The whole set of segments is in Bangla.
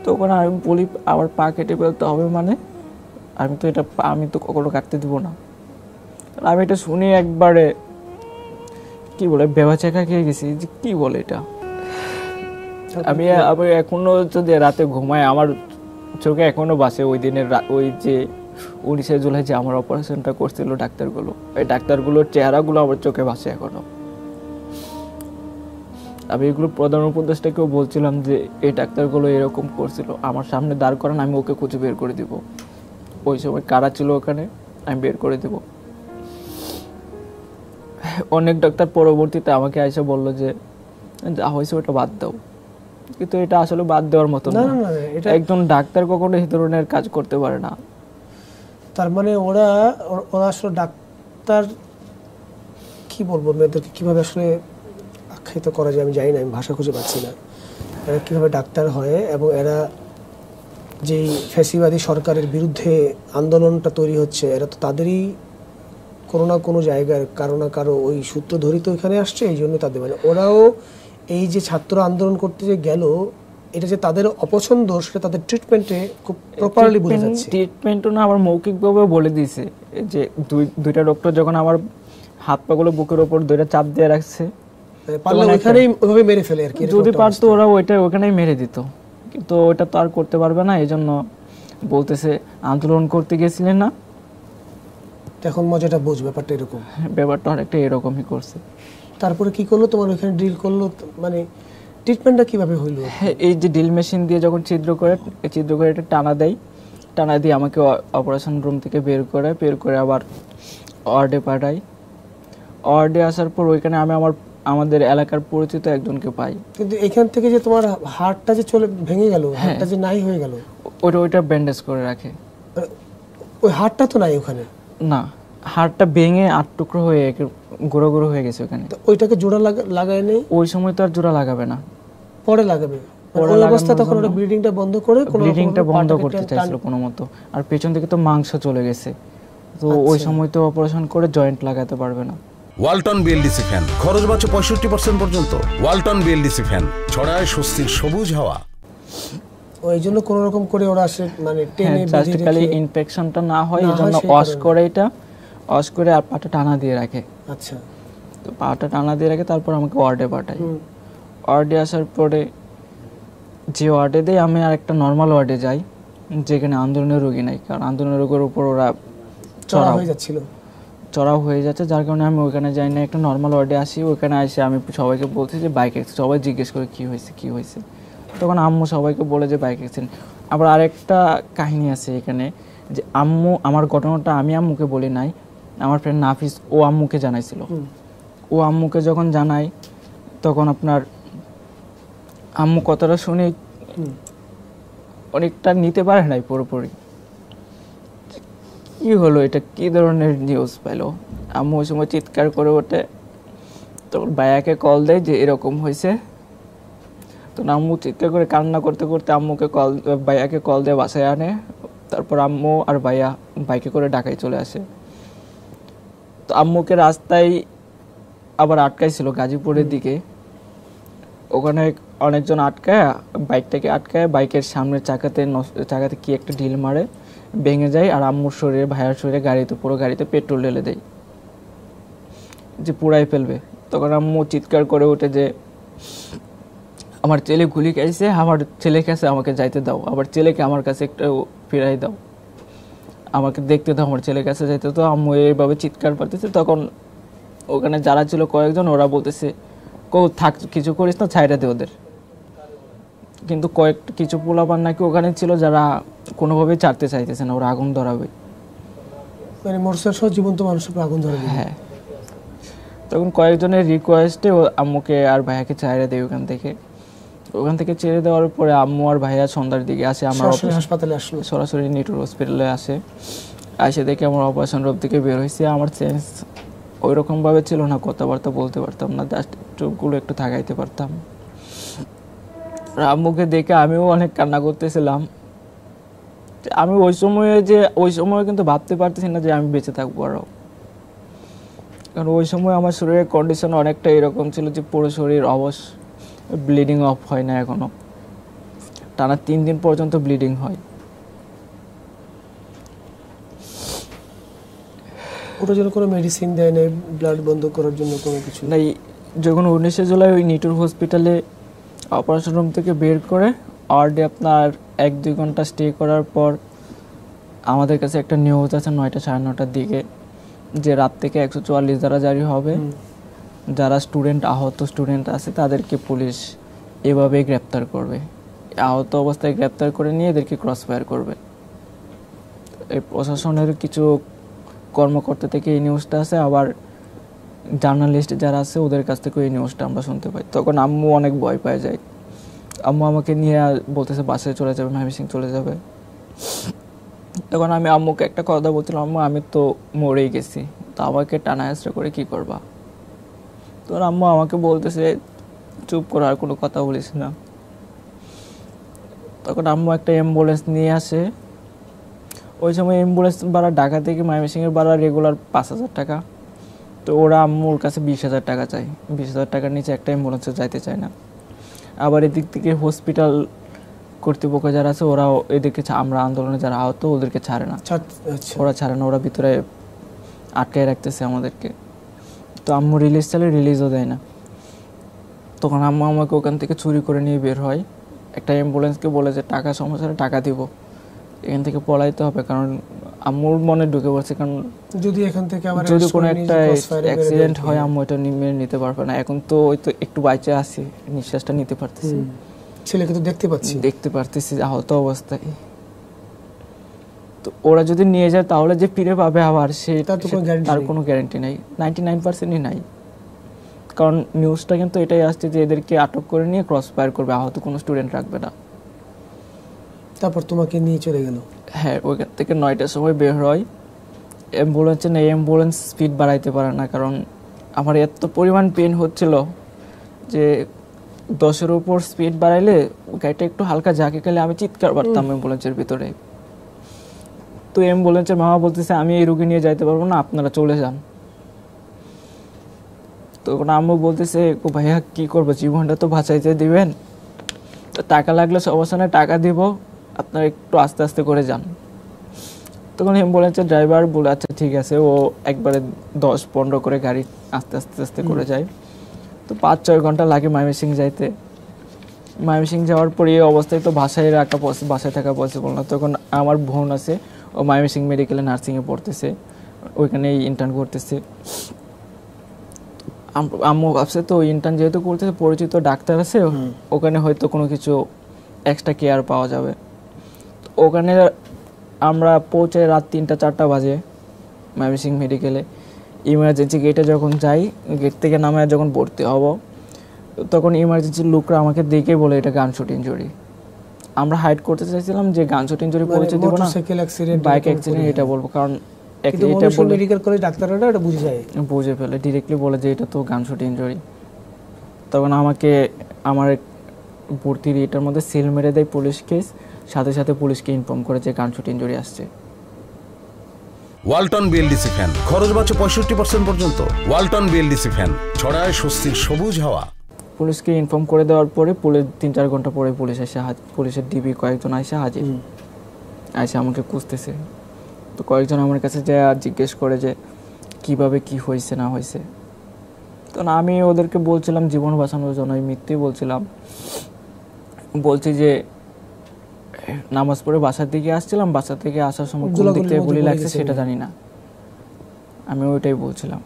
তখন আমি বলি আবার পা কেটে ফেলতে হবে মানে আমি তো কখনো কাটতে দিব না। আমি এটা শুনে একবারে কি বলে বেবাচেকা খেয়ে গেছি যে কি বলে এটা। আমি এখনো যদি রাতে ঘুমাই আমার চোখে এখনো বাসে ওই দিনের ওই যে 19শে জুলাই যে আমার অপারেশনটা করছিল ডাক্তারগুলো, ওই ডাক্তারগুলোর চেহারাগুলো আমার চোখে ভাসে এখনো। আমি এগুলো প্রধান উপদেষ্টাকেও বলছিলাম যে এই ডাক্তারগুলো এরকম করছিল, আমার সামনে দাঁড় করান, আমি ওকে খুঁজে বের করে দিব। ওই সময় কারা ছিল ওখানে আমি বের করে দেব। অনেক ডাক্তার পরবর্তীতে আমাকে এসে বললো যে যা হয়েছে ওটা বাদ দাও, কিন্তু এটা আসলে বাদ দেওয়ার মতো না। একজন ডাক্তার কখনো এই ধরনের কাজ করতে পারে না। তার মানে ওরা আসলে ডাক্তার কি বলবো, মেয়েদেরকে কিভাবে আসলে আখ্যায়িত করা যায় আমি জানি না, আমি ভাষা খুঁজে পাচ্ছি না। এরা কীভাবে ডাক্তার হয় এবং এরা যেই ফ্যাসিবাদী সরকারের বিরুদ্ধে আন্দোলনটা তৈরি হচ্ছে, এরা তো তাদেরই কোনো না কোনো জায়গার কারো না কারো ওই সূত্র ধরেই তো এখানে আসছে। এই জন্য তাদের মানে ওরাও এই যে ছাত্র আন্দোলন করতে যে গেল, এটা যে তাদের অপছন্দ সেটা তাদের ট্রিটমেন্টে খুব প্রপারলি বোঝা যাচ্ছে। ট্রিটমেন্টও না, আমার মৌখিকভাবে বলে দিয়েছে যে দুইটা ডক্টর যখন আমার হাত পাগুলো বুকের ওপর দুইটা চাপ দিয়ে রাখছে, পারলে ওইখানেই ওইভাবে মেরে ফেলে আর কি। যদি পারতো ওরা ওখানেই মেরে দিত, কিন্তু ওটা তো আর করতে পারবে না। এই জন্য বলতেছে আন্দোলন করতে গেছিলেন না, এখন মজাটা বুঝ, ব্যাপারটা এরকম। ব্যাপারটা অনেকটা এরকমই করছে। তারপরে কি করলো তোমার ওখানে ড্রিল করলো, মানে ট্রিটমেন্টটা কিভাবে হইলো? এই যে ড্রিল মেশিন দিয়ে যখন ছিদ্র করে এটা টানা দেয়, টানা দিয়ে আমাকে অপারেশন রুম থেকে বের করে আবার ওয়ার্ডে পাঠায়। ওয়ার্ডে আসার পর ওইখানে আমি আমাদের এলাকার পরিচিত একজনকে পাই। কিন্তু এখান থেকে যে তোমার হাড়টা যে ভেঙে গেল, হাড়টা যে নাই হয়ে গেল, ওইটা ব্যান্ডেজ করে রাখে। ওই হাড়টা তো নাই ওখানে না, হাড়টা ভেঙে 8 টুকরো হয়ে গুঁড়ো গুঁড়ো হয়ে গেছে ওখানে। ওইটাকে জোড়া লাগায় নেই ওই সময় তো আর জোড়া লাগাবে না, পরে লাগাবে। ওই অবস্থা তখন ওটা ব্লিডিংটা বন্ধ করে ব্লিডিংটা বন্ধ করতে চাইছিল কোনো মতো, আর পেছন থেকে তো মাংস চলে গেছে, তো ওই সময় তো অপারেশন করে জয়েন্ট লাগাতে পারবে না। ওয়ালটন বিএলডিসি ফ্যান, খরচ বাঁচে 65% পর্যন্ত। ওয়ালটন বিএলডিসি ফ্যান ছড়ায় স্বস্তির সবুজ হাওয়া। ওই জন্য কোন রকম করে ওরা আসে মানে টেনে বেঁধে রেখে ইনফেকশনটা না হয় এই জন্য ওয়াশ করে আর পাটা টানা দিয়ে রাখে। আচ্ছা, তো পাটা টানা দিয়ে রাখে, তারপর আমাকে ওয়ার্ডে পাঠায়। ওয়ার্ডে আসার পরে যে ওয়ার্ডে দেয় আমি আর একটা নর্মাল ওয়ার্ডে যাই, যেখানে আন্দোলনের রোগী নাই, কারণ আন্দোলনের রোগের উপর ওরা চড়াও হয়ে যাচ্ছে, যার কারণে আমি ওইখানে যাই না, একটা নর্মাল ওয়ার্ডে আসি। ওইখানে এসে আমি সবাইকে বলছি যে বাইক অ্যাক্সিডেন্ট, সবাই জিজ্ঞেস করে কি হয়েছে। তখন আম্মু সবাইকে বলে যে বাইক অ্যাক্সিডেন্ট। আবার আরেকটা কাহিনী আছে এখানে, যে আম্মু আমার ঘটনাটা আমি আম্মুকে বলি নাই, আমার ফ্রেন্ড নাফিস ও আম্মুকে জানাইছিল। ও আম্মুকে যখন জানাই তখন আপনার আম্মু কথাটা শুনে অনেকটা নিতে পারে নাই পুরোপুরি, কি হলো এটা, কি ধরনের নিউজ পেলো। আম্মু ওই সময় চিৎকার করে ওঠে, তখন ভাইয়াকে কল দেয় যে এরকম হয়েছে। তো আম্মু চিৎকার করে কান্না করতে করতে ভাইয়াকে কল দিয়ে বাসায় আনে। তারপর আম্মু আর ভাইয়া বাইকে করে ঢাকায় চলে আসে। তো আম্মুকে রাস্তায় আবার আটকাইছিল গাজীপুরের দিকে, ওখানে অনেকজন বাইকটাকে আটকায়, বাইকের সামনের চাকাতে কি একটা ঢিল মারে, ভেঙে যায়, আর আম্মুর শরীরে ভাইয়ার শরীরে পুরো গাড়িতে পেট্রোল ঢেলে দেয় যে পুড়াই ফেলবে। তখন আম্মু চিৎকার করে ওঠে যে আমার ছেলে গুলি খাইছে, আমার ছেলে কাছে আমাকে যাইতে দাও, আবার ছেলেকে আমার কাছে একটু ফিরাই দাও, আমাকে দেখতে দাও, আমার ছেলের কাছে যাইতে দাও। আম্মু এইভাবে চিৎকার পারতেছে। তখন ওখানে যারা ছিল কয়েকজন, ওরা বলতেছে থাক, কিছু করিস না, ছাইড়া দে ওদের। কিন্তু কিছু পোলাপান নাকি ওখানে ছিল যারা কোনোভাবেই ছাড়তে চাইতেছে না, ওরা আগুন ধরাবে, মানে মোটরসাইকেল জীবন্ত মানুষের উপর আগুন ধরাবে। হ্যাঁ, তখন কয়েকজনের রিকোয়েস্টে আম্মুকে আর ভাইয়াকে ছাইড়া দেয় ওখান থেকে ছেড়ে দেওয়ার পরে আম্মু আর ভাইয়া সন্ধ্যার দিকে আসে, আমার হাসপাতালে আসলো, সরাসরি নিটুর হসপিটালে আসে দেখে আমার অপারেশন রুম থেকে বের হয়েছে। আমার চেঞ্জ ওই রকমভাবে ছিল না, কথাবার্তা বলতে পারতাম না, জাস্ট চোখগুলো একটু থাকাইতে পারতাম। আম্মুকে দেখে আমিও অনেক কান্না করতেছিলাম। আমি ওই সময়ে কিন্তু ভাবতে পারতেছি না যে আমি বেঁচে থাকবো আরও, কারণ ওই সময় আমার শরীরের কন্ডিশন অনেকটা এরকম ছিল যে পুরো শরীর ব্লিডিং অফ হয় না এখনো। টানা 3 দিন পর্যন্ত ব্লিডিং হয়। ওটার জন্য কোনো মেডিসিন দেয় না, ব্লাড বন্ধ করার জন্য কোনো কিছু নাই। যখন 19শে জুলাই ওই নিটুর হসপিটালে অপারেশন রুম থেকে বের করে ওয়ার্ডে আপনার 1-2 ঘন্টা স্টে করার পর আমাদের কাছে একটা নিউজ আছে 9টা 9:30টার দিকে যে রাত থেকে 144 ধারা জারি হবে, যারা স্টুডেন্ট আহত স্টুডেন্ট আছে তাদেরকে পুলিশ এভাবে গ্রেপ্তার করবে, আহত অবস্থায় গ্রেপ্তার করে নিয়ে এদেরকে ক্রস ফায়ার করবে। এই প্রশাসনের কিছু কর্মকর্তা থেকে এই নিউজটা আছে, আবার জার্নালিস্ট যারা আছে ওদের কাছ থেকে এই নিউজটা আমরা শুনতে পাই। তখন আম্মু অনেক ভয় পেয়ে যায়, আম্মু আমাকে নিয়ে বলতেছে বাসায় চলে যাবে, ময়মনসিং চলে যাবে। তখন আমি আম্মুকে একটা কথা বলছিলাম, আম্মু আমি তো মরেই গেছি, তো আমাকে টানা হেঁচড়া করে কি করবা? তখন আম্মু আমাকে বলতেছে চুপ করে আর কোনো কথা বলিস না। তখন আম্মু একটা অ্যাম্বুলেন্স নিয়ে আসে। ওই সময় অ্যাম্বুলেন্স ভাড়া ঢাকা থেকে ময়মনসিংহের ভাড়া রেগুলার 5,000 টাকা। তো ওরা আম্মুর কাছে 20,000 টাকা চায়, 20,000 টাকার নিচে একটা অ্যাম্বুলেন্সে যাইতে চায় না। আবার এদিক থেকে হসপিটাল কর্তৃপক্ষ যারা আছে ওরাও এদিকে আমরা আন্দোলনে যারা আহত ওদেরকে ছাড়ে না, ওরা ছাড়ে না, ওরা ভিতরে আটকায় রাখতেছে আমাদেরকে। তো আম্মু রিলিজ চাইলে রিলিজও দেয় না। তখন আম্মু আমাকে ওখান থেকে চুরি করে নিয়ে বের হয়, একটা অ্যাম্বুলেন্সকে বলে যে টাকা সমস্যা টাকা দিব, এখান থেকে পলাইতে হবে। কারণ আম্মুর মনে ঢুকে পড়ছে, কারণ যদি এখান থেকে আবার যদি কোনো একটা অ্যাক্সিডেন্ট হয় আম্মু এটা মেনে নিতে পারবে না। এখন তো ওই তো একটু বাইচে আছি, নিঃশ্বাসটা নিতে পারতেছি, ছেলেকে তো দেখতে পারতেছি আহত অবস্থায়। তো ওরা যদি নিয়ে যায় তাহলে যে ফিরে পাবে আবার তার কোনো গ্যারান্টি নাই, 99%ই নাই। কারণ নিউজটা কিন্তু এটাই আসছে যে এদেরকে আটক করে নিয়ে ক্রস ফায়ার করবে, আহত কোনো স্টুডেন্ট রাখবে না। তারপর তোমাকে নিয়ে চলে গেল? হ্যাঁ, ওইখান থেকে 9টার সময় বের হয়। অ্যাম্বুলেন্সে নেই, অ্যাম্বুলেন্স স্পিড বাড়াইতে পারে না, কারণ আমার এত পরিমাণ পেন হচ্ছিল যে 10-এর উপর স্পিড বাড়াইলে গাড়িটা একটু হালকা ঝাঁকে গেলে আমি চিৎকার পারতাম অ্যাম্বুলেন্সের ভিতরে। তো অ্যাম্বুলেন্সের মামা বলতেছে আমি এই রোগী নিয়ে যাইতে পারবো না, আপনারা চলে যান। তখন আম্মু বলতেছে ভাইয়া কি করবো, জীবনটা তো বাঁচাইতে দিবেন, তো টাকা লাগলে সমস্যা নেই টাকা দিব, আপনারা একটু আস্তে আস্তে করে যান। তখন অ্যাম্বুলেন্সের ড্রাইভার বলে আচ্ছা ঠিক আছে, ও একবারে 10-15 করে গাড়ি আস্তে আস্তে আস্তে করে যায়। তো 5-6 ঘন্টা লাগে ময়মনসিং যাইতে। ময়মনসিং যাওয়ার পরে এই অবস্থায় তো বাসায় থাকা পসিবল না। তখন আমার বোন আছে, ও ময়মনসিং মেডিকেলে নার্সিংয়ে পড়তেছে, ওইখানেই ইন্টার্ন করতেছে। আম্মু ভাবছে তো ইন্টার্ন যেহেতু করতেছে পরিচিত ডাক্তার আছে, ওখানে হয়তো কোনো কিছু এক্সট্রা কেয়ার পাওয়া যাবে। ওখানে আমরা পৌঁছে রাত 3-4টা বাজে ময়মনসিং মেডিকেলে। ইমার্জেন্সি গেটে যখন যাই, গেট থেকে নামে যখন ভর্তি হব, তখন ইমার্জেন্সির লোকরা আমাকে দেখে বলে এটা গানশট ইনজুরি। আমরা হাইড করতে চাইছিলাম যে গানশট ইনজুরি পরিচয় দেব না, বাইক অ্যাক্সিডেন্ট এটা বলবো, কারণ এটা বলে মেডিকেল কলেজ ডাক্তাররা এটা বুঝে ফেলে, ডিরেক্টলি বলে যে এটা তো গানশট ইনজুরি। তখন আমাকে আমার ভর্তির এটার মধ্যে সিল মেরে দেয় পুলিশ কেস, সাথে সাথে পুলিশকে ইনফর্ম করে যে গানশট ইনজুরি আসছে। ওয়ালটন বিএলডিসি ফ্যান, খরচ বাঁচে 65% পর্যন্ত। ওয়ালটন বিএলডিসি ফ্যান ছড়ায় স্বস্তির সবুজ হাওয়া। পুলিশকে ইনফর্ম করে দেওয়ার পরে পুলিশ 3-4 ঘন্টা পরে পুলিশের ডিবি কয়েকজন আইসা হাজির, আইসা আমাকে খুঁজতেছে। তো কয়েকজন আমার কাছে যা জিজ্ঞেস করে যে কিভাবে কি হয়েছে না হয়েছে। তো আমি ওদেরকে বলছিলাম জীবন বাঁচানোর জন্য, আমি মিথ্যেই বলছিলাম। বলছি যে নামাজ পড়ে বাসার দিকে আসছিলাম, বাসা থেকে আসার সময় কোন দিক থেকে গুলি লাগছে সেটা জানি না, আমি ওইটাই বলছিলাম।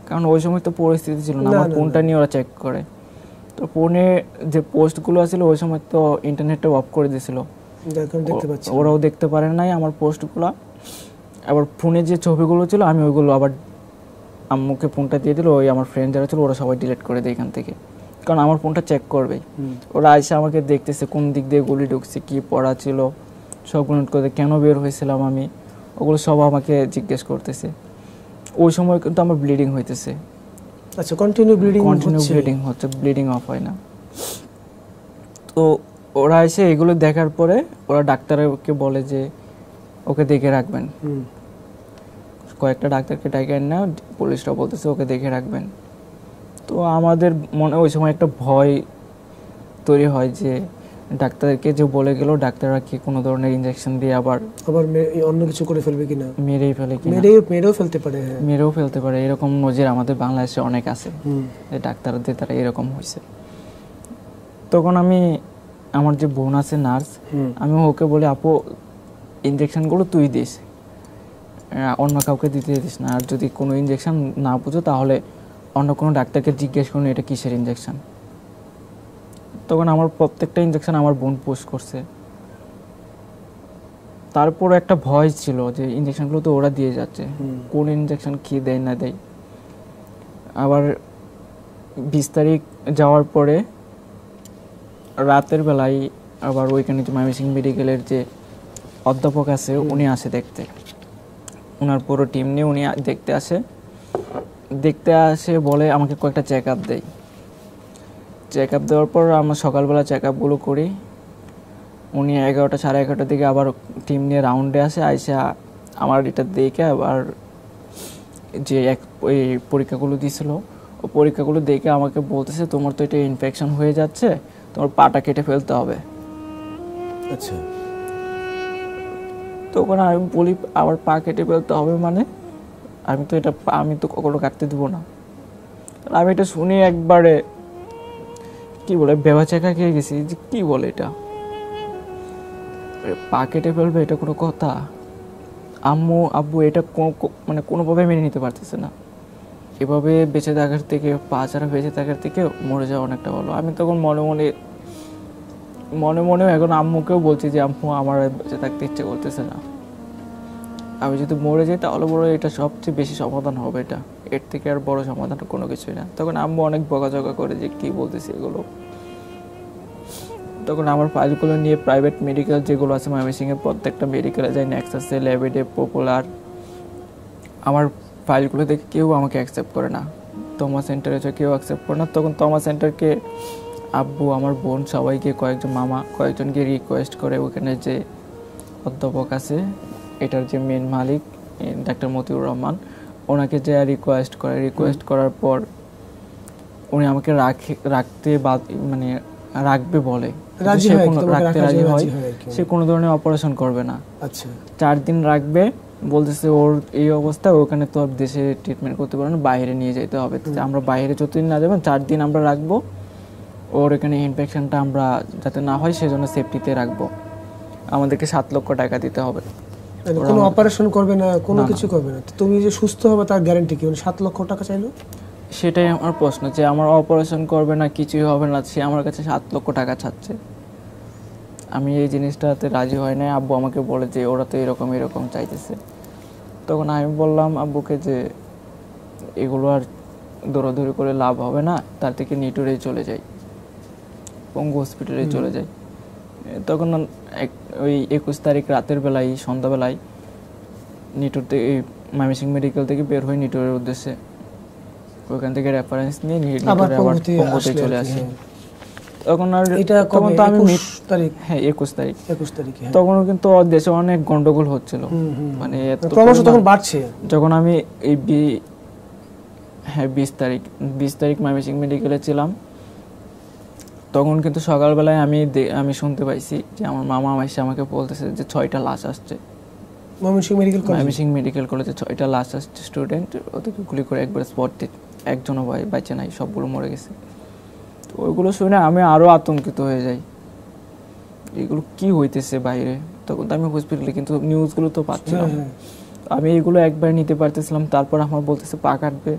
কারণ ওই সময় তো পরিস্থিতি ছিল না, আমার ফোনটা নিয়ে ওরা চেক করে। তো ফোনে যে পোস্টগুলো আছিল ওই সময় তো ইন্টারনেটটা অফ করে দিয়েছিল, ওরাও দেখতে পারে নাই আমার পোস্টগুলো। আবার ফোনে যে ছবিগুলো ছিল আমি ওইগুলো আবার আম্মুকে ফোনটা দিয়ে দিল, ওই আমার ফ্রেন্ড যারা ছিল ওরা সবাই ডিলিট করে দেয় এখান থেকে, কারণ আমার ফোনটা চেক করবে। ওরা আইসা আমাকে দেখতেছে কোন দিক দিয়ে গুলি ঢুকছে, কি পড়া ছিল সবগুলো নোট করে, কেন বের হয়েছিলাম আমি, ওগুলো সব আমাকে জিজ্ঞেস করতেছে। ওই সময় কিন্তু আমার ব্লিডিং হইতেছে। আচ্ছা, কন্টিনিউ ব্লিডিং হচ্ছে, ব্লিডিং অফ হয় না। তো ওরা এসে এগুলো দেখার পরে ওরা ডাক্তারকে বলে যে ওকে দেখে রাখবেন, কয়েকটা ডাক্তারকে ডেকে না, পুলিশরা বলতেছে ওকে দেখে রাখবেন। তো আমাদের মনে ওই সময় একটা ভয় তৈরি হয় যে ডাক্তারকে যে বলে গেল, ডাক্তাররা কি কোনো ধরনের ইনজেকশন দিয়ে আবার অন্য কিছু করে ফেলবে কিনা, মেরেই ফেলে কিনা, মেরেও ফেলতে পারে। হ্যাঁ, মেরেও ফেলতে পারে, এরকম নজির আমাদের বাংলাদেশে অনেক আছে যে ডাক্তারদের তারা এরকম হয়েছে। তখন আমি, আমার যে বোন আছে নার্স, আমি ওকে বলি আপু ইনজেকশনগুলো তুই দিস, অন্য কাউকে দিতে দিস না, আর যদি কোনো ইনজেকশন না বুঝো তাহলে অন্য কোনো ডাক্তারকে জিজ্ঞেস করুন এটা কিসের ইনজেকশন। তখন আমার প্রত্যেকটা ইনজেকশন আমার বোন পোস্ট করছে। তারপর একটা ভয় ছিল যে ইনজেকশনগুলো তো ওরা দিয়ে যাচ্ছে, কোন ইনজেকশন কি দেয় না দেয়। আবার 20 তারিখ যাওয়ার পরে রাতের বেলায় আবার ওইখানে যে ময়মনসিংহ মেডিকেলের যে অধ্যাপক আছে উনি আসে দেখতে, ওনার পুরো টিম নিয়ে উনি দেখতে আসে বলে আমাকে কয়েকটা চেক আপ দেয়। চেক আপ দেওয়ার পর আমরা সকালবেলা চেক আপগুলো করি। উনি 11টা সাড়ে 11টার দিকে আবার টিম নিয়ে রাউন্ডে আসে, আইসা আমার এটা দেখে আবার যে ওই পরীক্ষাগুলো দিয়েছিল ও পরীক্ষাগুলো দেখে আমাকে বলতেছে তোমার তো এটা ইনফেকশন হয়ে যাচ্ছে, তোমার পাটা কেটে ফেলতে হবে। আচ্ছা, তখন আমি বলি আবার পা কেটে ফেলতে হবে মানে, আমি তো কখনো কাটতে দেবো না। আমি এটা শুনে একবারে কি বলে বেবাচেকা খেয়ে গেছি যে কি বলে এটা, পা কেটে ফেলবে, এটা কোনো কথা? আব্বু এটা মানে কোনোভাবে মেনে নিতে পারতেছে না। এভাবে বেঁচে থাকার থেকে, পা ছাড়া বেঁচে থাকার থেকে মরে যাওয়া অনেকটা ভালো। আমি তখন মনে মনেও এখন আম্মুকেও বলছি যে আম্মু আমার বেঁচে থাকতে ইচ্ছে করতেছে না, আমি যদি মরে যাই তাহলে বড় এটা সবচেয়ে বেশি সমাধান হবে, এটা এর থেকে আর বড় সমাধান কোনো কিছুই না। তখন আম্মু অনেক বকাঝকা করে যে কি বলতেছি এগুলো। তখন আমার ফাইলগুলো নিয়ে প্রাইভেট মেডিকেল যেগুলো আছে ময়মনসিংহের প্রত্যেকটা মেডিকেলে যাই, নেক্সাসে, ল্যাবেডে, পপুলার, আমার ফাইলগুলো দেখে কেউ আমাকে অ্যাকসেপ্ট করে না। তোমার সেন্টারে কেউ অ্যাকসেপ্ট করে না। তখন তোমার সেন্টারকে আব্বু, আমার বোন, সবাইকে কয়েকজনকে রিকোয়েস্ট করে ওখানে যে অধ্যাপক আছে, এটার যে মেন মালিক ডাক্তার মতিউর রহমান, ওনাকে যে রিকোয়েস্ট করার পর উনি আমাকে মানে রাখবে বলে, রাজি হয়, সে কোনো ধরনের অপারেশন করবে না। আচ্ছা, 4 দিন রাখবে, বলতেছে ওর এই অবস্থা, ওখানে তো আর দেশে ট্রিটমেন্ট করতে পারবে না, বাইরে নিয়ে যেতে হবে। আমরা বাইরে যতদিন না যাবেন 4 দিন আমরা রাখবো, ওর এখানে ইনফেকশনটা আমরা যাতে না হয় সেজন্য সেফটিতে রাখবো, আমাদেরকে 7 লক্ষ টাকা দিতে হবে। কোনো অপারেশন করবে না, কোনো কিছু করবে না। তুমি যে সুস্থ হবে তার গ্যারান্টি কি? 7 লক্ষ টাকা চাইলো? সেটাই আমার প্রশ্ন, যে আমার অপারেশন করবে না, কিছুই হবে না, সে আমার কাছে 7 লক্ষ টাকা চাচ্ছে। আমি এই জিনিসটাতে রাজি হয় না। আব্বু আমাকে বলে যে ওরা তো এরকম চাইতেছে। তখন আমি বললাম আব্বুকে যে এগুলো আর দৌড়াদৌড়ি করে লাভ হবে না, তার থেকে নিটুরে চলে যাই, পঙ্গু হসপিটালে চলে যাই। তখন ওই 21 তারিখ রাতের বেলায়, সন্ধ্যাবেলায় নিটুর থেকে, ময়মনসিংহ মেডিকেল থেকে বের হয়ে নিটুরের উদ্দেশ্যে, ওইখান থেকে রেফারেন্স নিয়ে নিটুরে আবার পঙ্গুতে চলে আসি। তখন আর তখন তো আমি 21 তারিখ, তখনও কিন্তু দেশে অনেক গন্ডগোল হচ্ছিল, মানে তখন বাড়ছে। যখন আমি এই 20 তারিখ ময়মনসিংহ মেডিকেলে ছিলাম, তখন কিন্তু সকালবেলায় আমি শুনতে পাইছি যে আমার মামা আমাকে বলতেছে যে 6টা লাশ আসছে ময়মনসিংহ মেডিকেল কলেজে, 6টা লাশ আসছে স্টুডেন্ট, ওদেরকে গুলি করে একবার স্পট ডেড, একজনও বাইচে নাই, সবগুলো মরে গেছে। তো ওইগুলো শুনে আমি আরো আতঙ্কিত হয়ে যাই, এগুলো কি হইতেছে বাইরে। তখন তো আমি হসপিটালে, কিন্তু নিউজগুলো তো পাচ্ছিলাম, আমি এগুলো একবার নিতে পারতেছিলাম। তারপর আমার বলতেছে পা কাটবে,